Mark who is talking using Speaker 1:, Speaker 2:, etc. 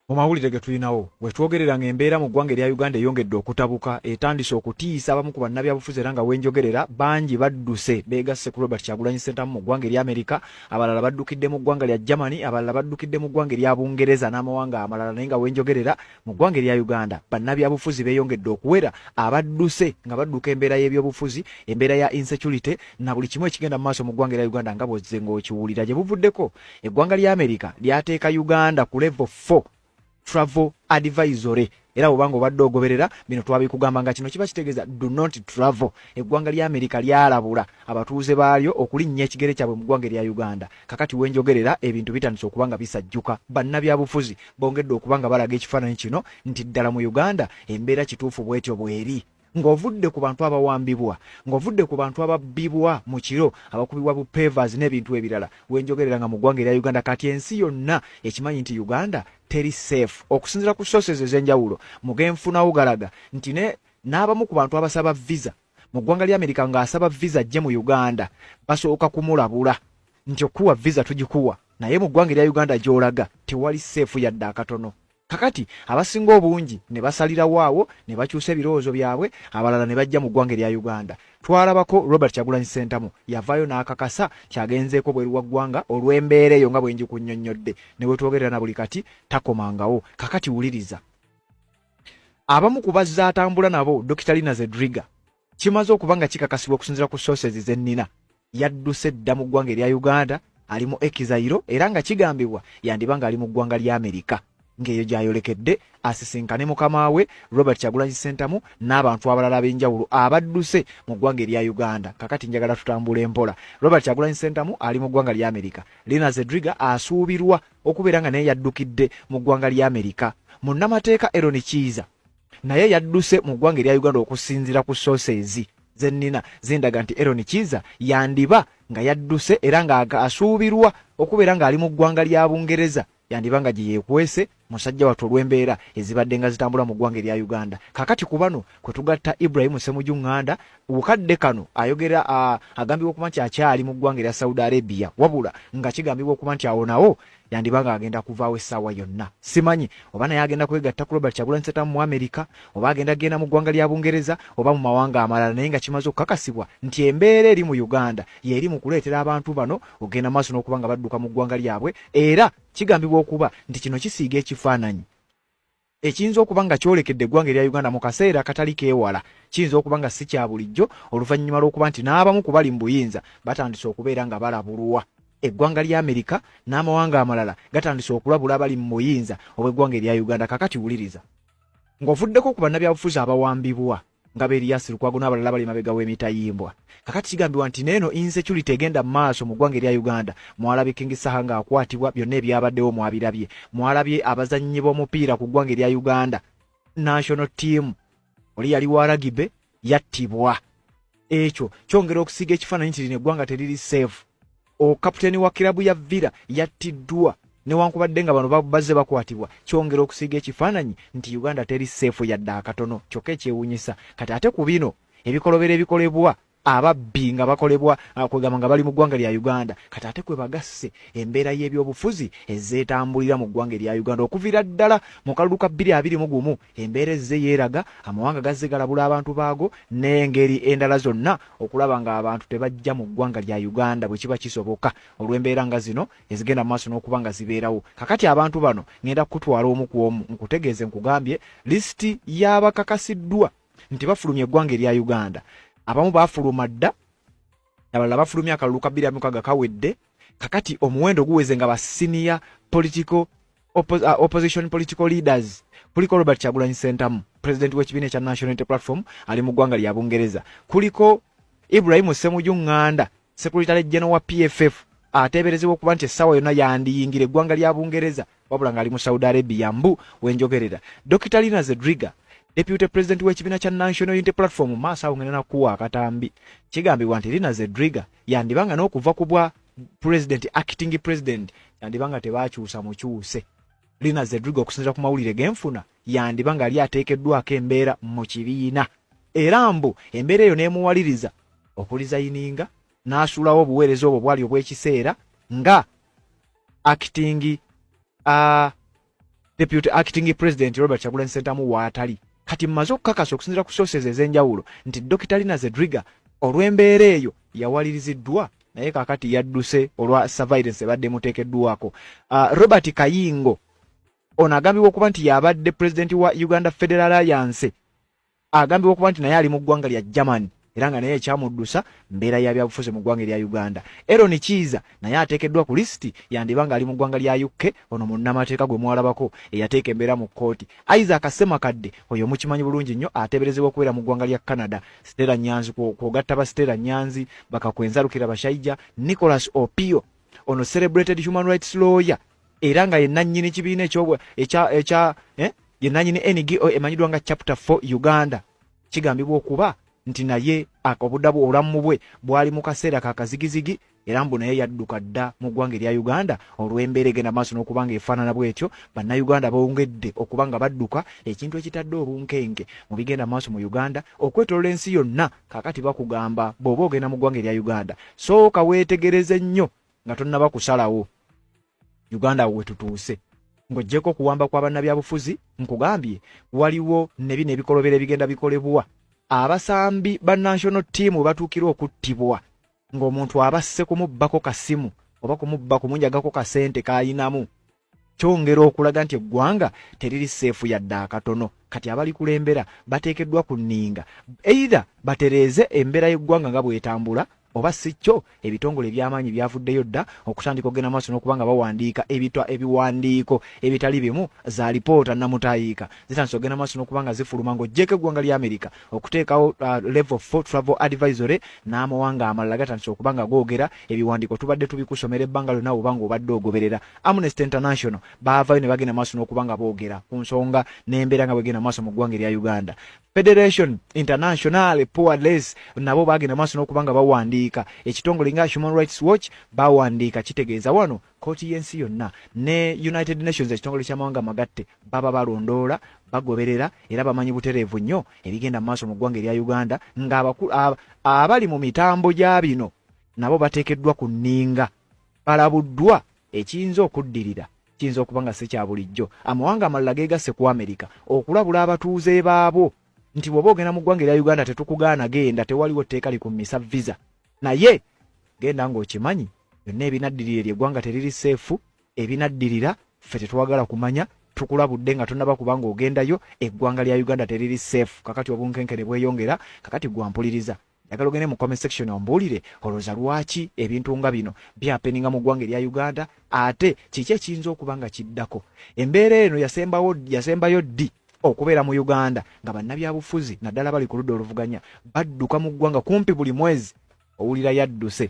Speaker 1: mu mawulire ge tulinawo wetwogerera ng'embeera mu ggwanga erya Uganda eyongedde okutabuka etandise okutiisa abamu ku bannabyabufuzi era nga wenjogerera bangi badduse beegasse ku Robert Kyagulanyi Ssentamu mu ggwanga erya Amerika, abalala baddukidde mu ggwanga lya Germany, abalala baddukidde mu ggwanga erya Bungereza n'amawanga amalala, naye nga wenjogerera mu ggwanga erya Uganda bannabyabufuzi beeyongedde okuwera abadduse nga badduka embeera y'ebyobufuzi, embeera ya insecurity na buli kimu ekigenda mu maaso mu ggwanga erya Uganda nga bw'ozze ng'okiwulira. Gye buvuddeko eggwanga lya Amerika lyateeka Uganda ku level 4 travel advisory, era obanga obadde ogoberera bino twabikugamba nga kino kiba kitegeeza do not travel. Eggwanga lya Amerika lyalabula abatuuze baalyo okulinnya ekigere kyabwe mu ggwanga erya Uganda. Kakati wenjogerera ebintu bitandise okuba nga bisajjuka, bannabyabufuzi bongedde okuba nga balaga ekifaananyi kino nti ddala mu Uganda embeera kituufu bwetyo bweri, ng'ovudde ku bantu abawambibwa, ng'ovudde ku bantu ababbibwa mu kiro, abakubibwa bu pavers n'ebintu ebirala. Wenjogerera nga mu ggwanga erya Uganda kati ensi yonna ekimanyi nti Uganda teri safe, okusinziira ku sources ez'enjawulo mugenfunawo galaga nti n'abamu ku bantu abasaba visa mu ggwanga lya Amerika ng'asaba visa ajje mu Uganda basooka kumulabula nti okuwa visa tugikuwa, naye mu ggwanga erya Uganda gy'olaga tewali safe yadde akatono. Kakati abasinga obungi ne basalirawo awo ne bakyusa ebirowoozo byabwe, abalala ne bajja mu ggwanga erya Uganda. Twalabako Robert Kyagulanyi Ssentamu yavaayo n'akakasa kyagenzeeko bweru wa ggwanga olw'embeera eyo nga bwe ngikunnyonnyodde, ne bwe twogerera na buli kati takomangawo. Kakati wuliriza, abamu ku bazze atambula nabo Dr. Lina Zedriga kimaze okuba nga kikakasibwa okusinziira ku sources zennina, yadduse dda mu ggwanga erya Uganda, ali mu Exile era nga kigambibwa yandiba nga ali mu ggwanga lya Amerika, ng'eyo gy'ayolekedde asisinkane mukama we Robert Kyagulanyi Ssentamu n'abantu abalala ab'enjawulo abadduse mu ggwanga erya Uganda. Kakati njagala tutambula empola. Robert Kyagulanyi Ssentamu ali mu ggwanga lya Amerika. Lina Zedriga asuubirwa okubeera nga naye yaddukidde mu ggwanga lya Amerika. Munnamateeka Aaron Kiiza naye yadduse mu ggwanga erya Uganda okusinziira ku sources zennina zindaga nti Aaron Kiiza yandiba nga yadduse era nga asuubirwa okubeera nga ali mu ggwanga lya Bungereza, yandiba nga gye yeekwese musajja wattu olw'embeera ezibadde nga zitambula mu ggwanga erya Uganda. Kakati ku bano kwe tugatta Ibrahim Ssemujju Nganda, bukadde kano ayogera agambibwa okuba nti akyali mu ggwanga erya Saudi Arabia, wabula nga kigambibwa okuba nti awo nawo yandiba nga agenda kuvaawo essaawa yonna. Simanyi oba naye agenda kwegatta ku Robert Kyagulanyi Ssentamu mu Amerika, oba agenda mu ggwanga lya Bungereza oba mu mawanga amalala, naye nga kimaze okukakasibwa nti embeera eri mu Uganda y'eri mu kuleetera abantu bano ogenda maaso n'okuba nga badduka mu ggwanga lyabwe, era kigambibwa okuba nti kino kisiiga ekifaananyi ekiyinza okuba nga kyolekedde eggwanga erya Uganda mu kaseera akatali keewala, kiyinza okuba nga si kya bulijjo oluvannyuma lw'okuba nti n'abamu ku bali mu buyinza batandise okubeera nga balabulwa. Eggwanga lya Amerika n'amawanga amalala gatandise okulabula abali mu buyinza obw'eggwanga erya Uganda. Kakati wuliriza, ng'ovuddeko ku bannabyabufuzi abawambibwa nga Erias Lukwago n'abalala bali mabega w'emitayimbwa. Kakati kigambibwa nti neeno insecurity egenda mu maaso mu ggwanga erya Uganda. Mwalabye King Saha ng'akwatibwa, byonna ebyabaddewo mwabirabye. Mwalabye abazannyi b'omupiira ku ggwanga erya Uganda, national team oli yali wa rugby yattibwa. Ekyo kyongera okusiga ekifaananyi nti lino eggwanga teriri safe. Kapiteeni wa kirabu ya Villa yattiddwa newankubadde nga bano bazze bakwatibwa, kyongera okusiga ekifaananyi nti Uganda teri safe yadde akatono. Kyokka ekyewuunyisa kati ate ku bino ebikolobero ebikolebwa ababbi nga bakolebwa kwegamba nga bali mu ggwanga lya Uganda, kati ate kwe bagasse embeera y'ebyobufuzi ezeetambulira mu ggwanga lya Uganda okuviira ddala mu kalulu ka 2021 embeera ezze yeeraga amawanga gazze galabula abantu baago n'engeri endala zonna okulaba nga abantu tebajja mu ggwanga lya Uganda bwe kiba kisoboka olw'embeera nga zino ezigenda mu maaso n'okuba nga zibeerawo. Kakati abantu bano ngenda kutwala omu ku omu nkutegeeze nkugambye lisiti y'abakakasiddwa nti bafulumya eggwanga erya Uganda. Abamu baafuluma dda, abalala bafulumya akalulu ka 2026 kawedde. Kakati omuwendo guweze nga ba senior political opposition political leaders kuliko Robert Kyagulanyi Ssentamu, president w'ekibiina ekya National Unity Platform, ali mu ggwanga lya Bungereza. Kuliko Ibrahim Ssemujju Nganda, secretary general wa PFF, ateeberezebwa okuba nti essaawa yonna yandiyingira eggwanga lya Bungereza, wabula ng'ali mu Saudi Arabia mbu wenjogerera. Dr. Lina Zedriga, deputy president w'ekibiina kya National Unity Platform, maaso awo ngenda nakuwa akatambi. Kigambibwa nti Lina Zedriga yandibanga n'okuva ku bwa president, acting president, yandibanga tebaakyusa mukyuse. Lina Zedriga okusinziira ku mawulire genfuna yandibanga ali ateekeddwako embeera mu kibiina, era mbu embeera eyo n'emuwaliriza okulizayininga n'asuulawo obuweereza obwo bwali obw'ekiseera nga acting Deputy Acting President Robert Kyagulanyi Ssentamu waatali. Kati mmaze okukakasa okusinziira ku sources ez'enjawulo nti Dr. Lina Zedriga olw'embeera eyo yawaliriziddwa naye kakati yadduse olwa surveillance ebadde muteekeddwako. Robert Kayingo ono agambibwa okuba nti yabadde president wa Uganda Federal Alliance, agambibwa okuba nti naye ali mu ggwanga lya Germany era nga naye ekyamuddusa mbeera ya byabufuzi mu ggwanga lya Uganda. Aaron Kiiza naye ateekeddwa ku lisiti yandibanga ali mu ggwanga lya UK, ono munnamateeka gwe mwalabako eyateeka embeera mu kkooti. Isaac Semakadde oyo mukimanyi bulungi nnyo ateeberezebwa okubeera mu ggwanga lya Canada. Stella Nyanzi kwogatta ba Stella Nyanzi bakakwenzalukira bashaija. Nicholas Opio ono celebrated human rights lawyer era nga yennannyini kibiina yennannyini NGO emanyiddwa nga Chapter 4 Uganda. Kigambibwa okuba nti naye obuddabu obulamu bwe bwali mu kaseera kakazigizigi era mbu naye yadduka dda mu ggwanga erya Uganda olw'embeera egenda maaso n'okubanga efaanana bw'etyo. Bannayuganda bongedde okuba nga badduka ekintu ekitadde olunkenke mu bigenda maaso mu Uganda okwetoolola ensi yonna. Kaakati bakugamba bw'oba ogenda mu ggwanga erya Uganda sooka weetegereze nnyo nga tonnaba kusalawo Uganda we tutuuse. Ng'oggyeko okuwamba kwa bannabyabufuzi nkugambye waliwo ne bino ebikolobero ebigenda bikolebwa. Abasambi ba national team batuukira okuttibwa ng'omuntu abasse kumubbako kasimu oba kumubba kumunjagako kasente kayinamu. Kyongera okulaga nti eggwanga teriri seefu yadde akatono. Kati abali kulembera bateekeddwa ku nninga either batereeze embeera y'eggwanga nga bw'etambula oba si kyo ebitongole eby'amaanyi byavuddeyo dda okutandika okugenda maaso n'okubanga bawandiika ebiwandiiko ebitali bimu za lipoota namutayiika zitandise okugenda maaso n'okubanga zifuluma ng'oggyeko eggwanga lya Amerika okuteekawo level 4 travel advisory n'amawanga amalala gatandise okubanga googera ebiwandiiko tubadde tubikusomera ebbanga lyonna obanga obadde ogoberera. Amnesty International baavayo ne bagenda maaso n'okubanga boogera ku nsonga n'embeera nga bwegenda maaso mu ggwanga erya Uganda. Federation International Powerless nabo bagenda maaso n'okubanga bawandiika. Ekitongole nga Human Rights Watch bawandiika kitegeeza wano kooti y'ensi yonna ne United Nations ekitongole ky'amawanga amagatte baba balondoola bagoberera era bamanyi butereevu nnyo ebigenda maaso mu ggwanga erya Uganda nga abali mu mitambo gya bino nabo bateekeddwa ku nninga balabuddwa. Ekiyinza okuddirira kiyinza okuba nga si kya bulijjo. Amawanga amalala geegasse ku Amerika okulabula abatuuze baabo nti bw'oba ogenda mu ggwanga erya Uganda tetukugaana genda, tewaliwo tteeka likummisa visa. Naye genda ng'okimanyi byonna ebinaddirira ery'eggwanga teriri seefu, ebinaddirira ffe tetwagala kumanya, tukulabudde nga tonnaba kubanga ogendayo, eggwanga lya Uganda teriri seefu. Kakati obunkenkene bweyongera, kakati gwampuliriza njagala ogende mu comment section ombuulire olowooza lwaki ebintu nga bino byapeninga mu ggwanga erya Uganda, ate kiki ekiyinza okuba nga kiddako. Embeera eno yasembayo ddi okubeera mu Uganda nga bannabyabufuzi naddala bali ku ludda oluvuganya badduka mu ggwanga kumpi buli mwezi owulira yadduse